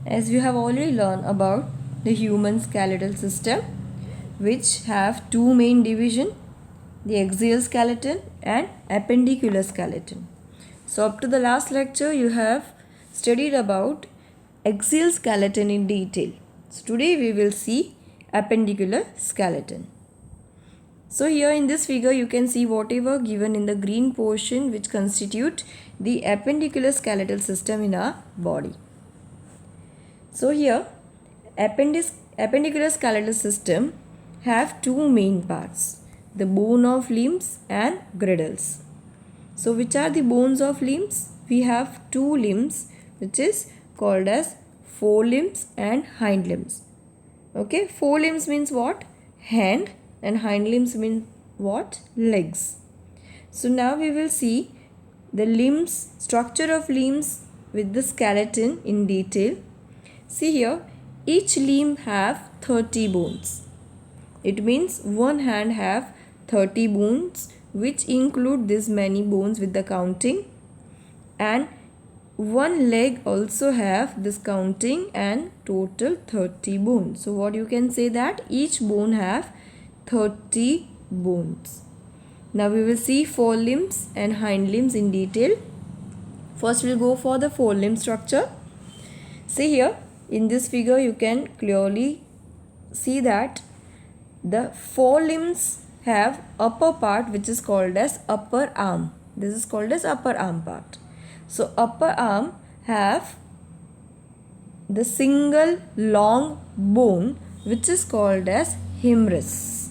As we have already learned about the human skeletal system, which have two main division, the axial skeleton and appendicular skeleton. So up to the last lecture you have studied about axial skeleton in detail. So today we will see appendicular skeleton. So here in this figure you can see whatever given in the green portion which constitute the appendicular skeletal system in our body. So here appendicular skeletal system have two main parts, the bone of limbs and girdles. So which are the bones of limbs? We have two limbs which is called as forelimbs and hind limbs. Okay, forelimbs means what? Hand, and hind limbs mean what? Legs. So now we will see the limbs, structure of limbs with the skeleton in detail. See here, each limb have 30 bones. It means one hand have 30 bones, which include this many bones with the counting, and one leg also have this counting and total 30 bones. So what you can say that each bone have 30 bones. Now we will see forelimbs and hind limbs in detail. First we'll go for the forelimb structure. See here in this figure you can clearly see that the forelimbs have upper part which is called as upper arm. This is called as upper arm part. So upper arm have the single long bone which is called as humerus.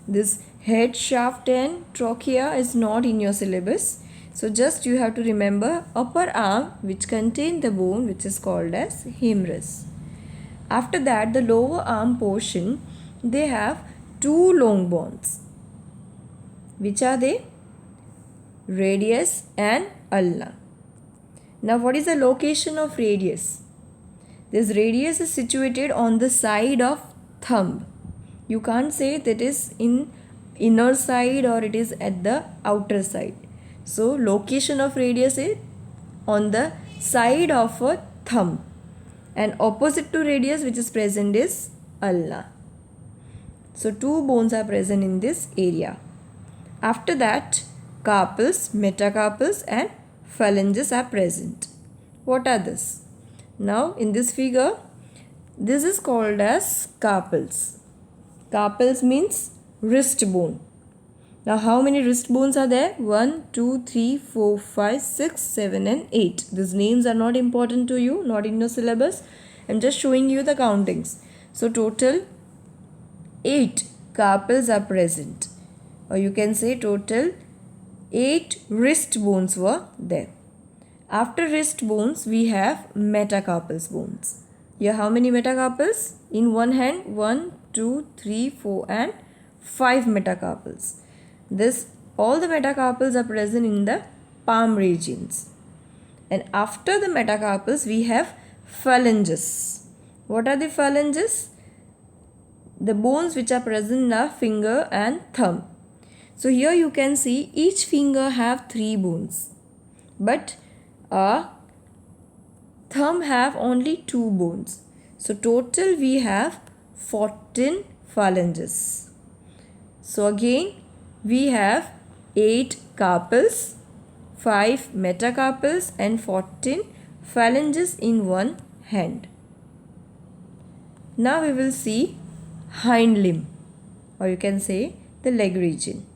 This head, shaft and trachea is not in your syllabus. So just you have to remember upper arm which contain the bone which is called as humerus. After that the lower arm portion, they have two long bones. Which are they? Radius and ulna. Now what is the location of radius? This radius is situated on the side of thumb. You can't say that is in inner side or it is at the outer side. So location of radius is on the side of a thumb, and opposite to radius which is present is ulna. So two bones are present in this area. After that carpals, metacarpals and phalanges are present. What are this? Now in this figure this is called as carpals. Carpals means wrist bone. Now how many wrist bones are there? 1, 2, 3, 4, 5, 6, 7 and 8. These names are not important to you, not in your syllabus. I am just showing you the countings. So total 8 carpals are present, or you can say total 8 wrist bones were there. After wrist bones we have metacarpals bones. Here how many metacarpals? In one hand 1, 2, 3, 4 and 5 metacarpals. This all the metacarpals are present in the palm regions. And after the metacarpals we have phalanges. What are the phalanges? The bones which are present in our finger and thumb. So here you can see each finger have 3 bones, but our thumb have only 2 bones. So total we have 14 phalanges. So again we have 8 carpals, 5 metacarpals and 14 phalanges in one hand. Now we will see hind limb, or you can say the leg region.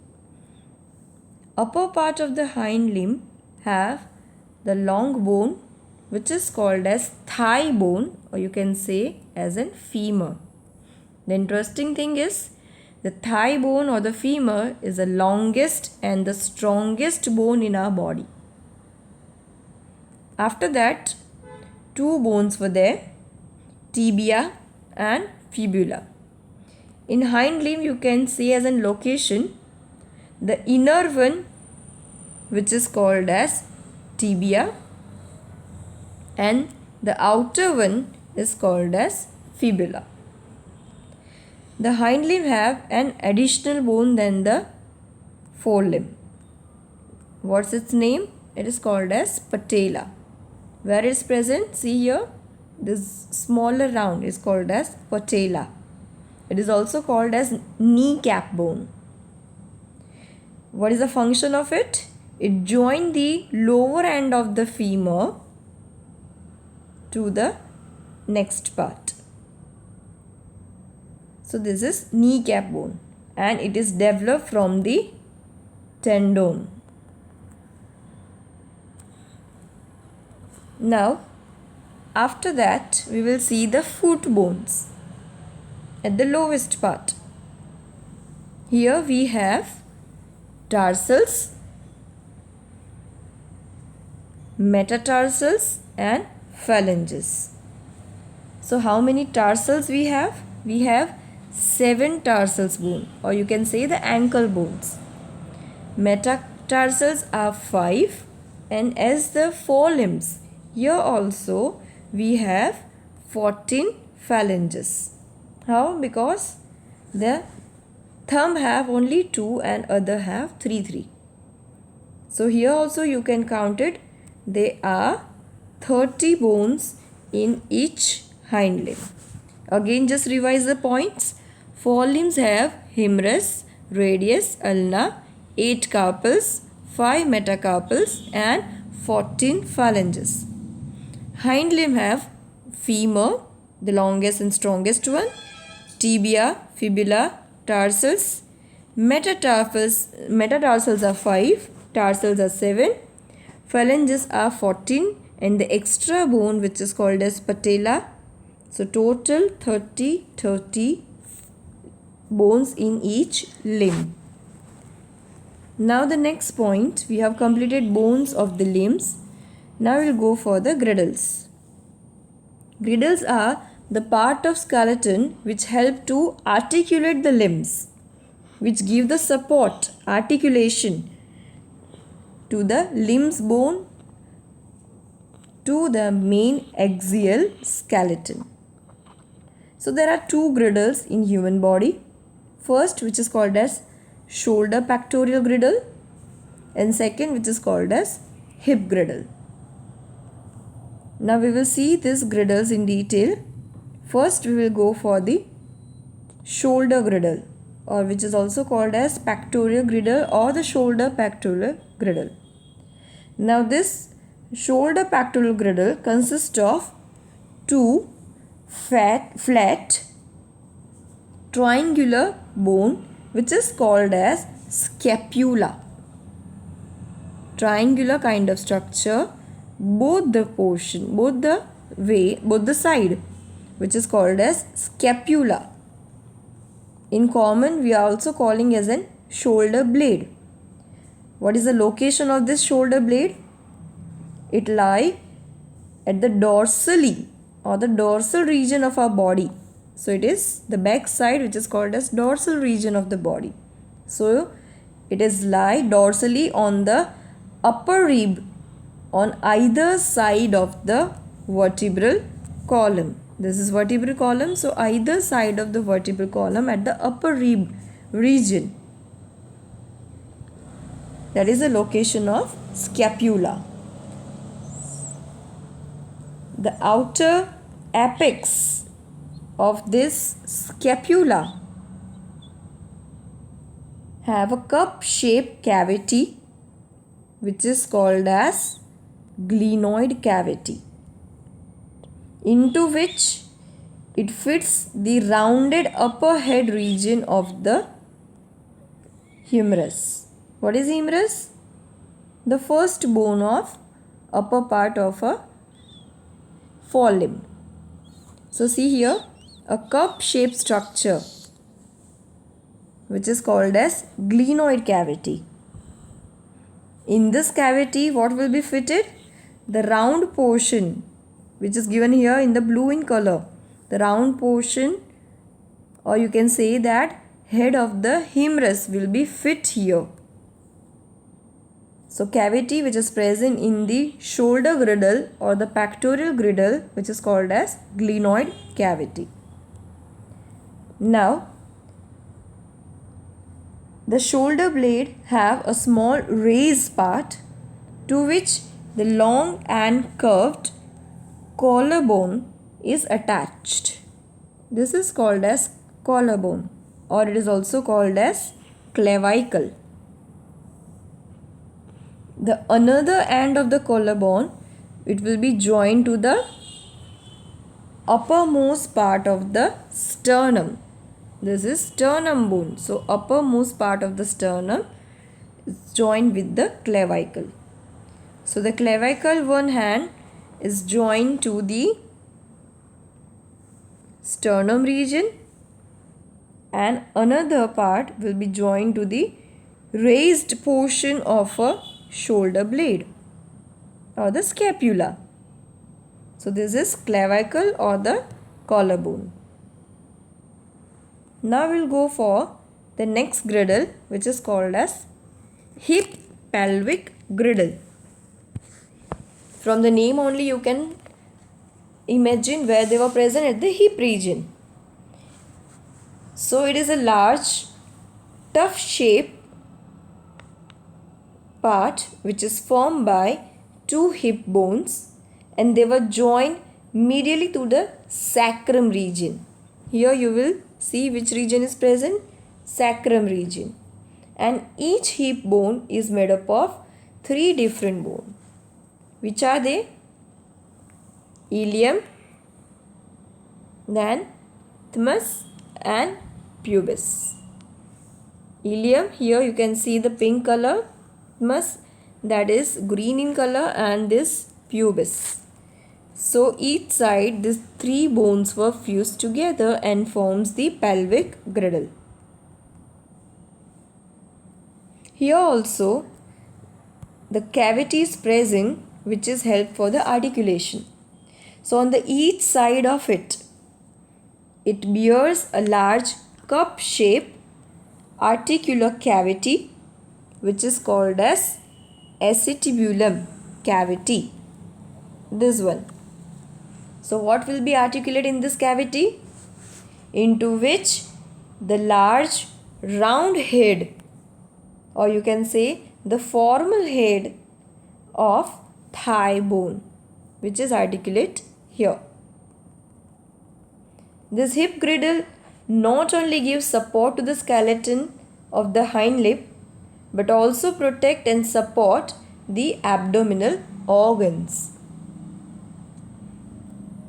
Upper part of the hind limb have the long bone which is called as thigh bone, or you can say as a femur. The interesting thing is the thigh bone or the femur is the longest and the strongest bone in our body. After that 2 bones were there, tibia and fibula. In hind limb you can see as an location the inner one which is called as tibia and the outer one is called as fibula. The hind limb have an additional bone than the forelimb. What's its name? It is called as patella. Where is present? See here. This smaller round is called as patella. It is also called as kneecap bone. What is the function of it? It joins the lower end of the femur to the next part. So this is kneecap bone and it is developed from the tendon. Now after that we will see the foot bones at the lowest part. Here we have tarsals, metatarsals and phalanges. So how many tarsals we have? We have 7 tarsals bone, or you can say the ankle bones. Metatarsals are 5, and as the forelimbs, here also we have 14 phalanges. How? Because the thumb have only 2 and other have 3. So here also you can count it. There are 30 bones in each hind limb. Again, just revise the points. Forelimbs have humerus, radius, ulna, 8 carpals, 5 metacarpals and 14 phalanges. Hind limb have femur, the longest and strongest one, tibia, fibula, tarsals. Metatarsals are 5, tarsals are 7, phalanges are 14 and the extra bone which is called as patella. So total 30 bones in each limb. Now the next point, we have completed bones of the limbs. Now we will go for the girdles. Girdles are the part of skeleton which help to articulate the limbs, which give the support, articulation to the limbs bone to the main axial skeleton. So there are 2 girdles in human body. First, which is called as shoulder pectoral girdle, and second, which is called as hip girdle. Now we will see these girdles in detail. First, we will go for the shoulder girdle, or which is also called as pectoral girdle or the shoulder pectoral girdle. Now this shoulder pectoral girdle consists of 2 flat triangular bone which is called as scapula. Triangular kind of structure, both the side, which is called as scapula. In common, we are also calling as an shoulder blade. What is the location of this shoulder blade? It lies at the dorsally or the dorsal region of our body. So it is the back side which is called as dorsal region of the body. So it is lie dorsally on the upper rib on either side of the vertebral column. This is vertebral column, so either side of the vertebral column at the upper rib region. That is the location of scapula. The outer apex of this scapula have a cup-shaped cavity which is called as glenoid cavity, into which it fits the rounded upper head region of the humerus. What is humerus? The first bone of upper part of a forelimb. So see here, a cup-shaped structure which is called as glenoid cavity. In this cavity, what will be fitted? The round portion which is given here in the blue in color. The round portion, or you can say that head of the humerus will be fit here. So cavity which is present in the shoulder girdle or the pectoral girdle which is called as glenoid cavity. Now the shoulder blade have a small raised part to which the long and curved collarbone is attached. This is called as collarbone, or it is also called as clavicle. The another end of the collarbone, it will be joined to the uppermost part of the sternum. This is sternum bone. So uppermost part of the sternum is joined with the clavicle. So the clavicle one hand is joined to the sternum region and another part will be joined to the raised portion of a shoulder blade or the scapula. So this is clavicle or the collarbone. Now we'll go for the next girdle, which is called as hip pelvic girdle. From the name only you can imagine where they were present at the hip region. So it is a large tough shape part which is formed by two hip bones and they were joined medially to the sacrum region. Here you will see which region is present, sacrum region. And each hip bone is made up of three different bones. Which are they? Ilium, then isthmus and pubis. Ilium, here you can see the pink color, isthmus that is green in color, and this pubis. So each side these three bones were fused together and forms the pelvic girdle. Here also the cavity is present which is help for the articulation. So on the each side of it, it bears a large cup shaped articular cavity which is called as acetibulum cavity. This one. So what will be articulated in this cavity? Into which the large round head, or you can say the formal head of thigh bone, which is articulate here. This hip girdle not only gives support to the skeleton of the hind leg but also protect and support the abdominal organs.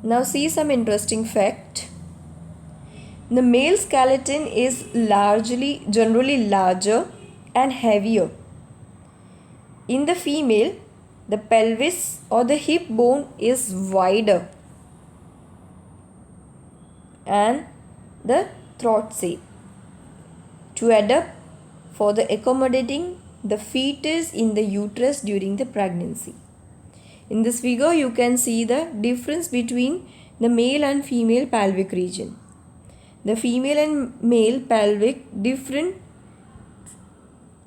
Now see some interesting fact. The male skeleton is generally larger and heavier. In the female, the pelvis or the hip bone is wider and the throat shape to adapt for the accommodating the fetus in the uterus during the pregnancy. In this figure you can see the difference between the male and female pelvic region. The female and male pelvic different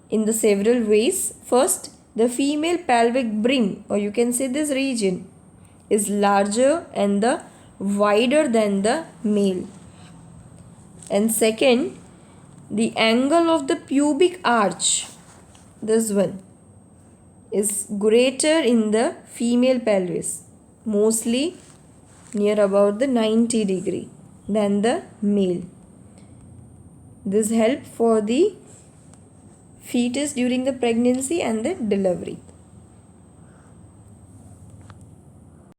in the several ways. First, the female pelvic brim, or you can say this region, is larger and the wider than the male. And second, the angle of the pubic arch, this one, is greater in the female pelvis, mostly near about the 90 degree than the male. This helps for the fetus during the pregnancy and the delivery.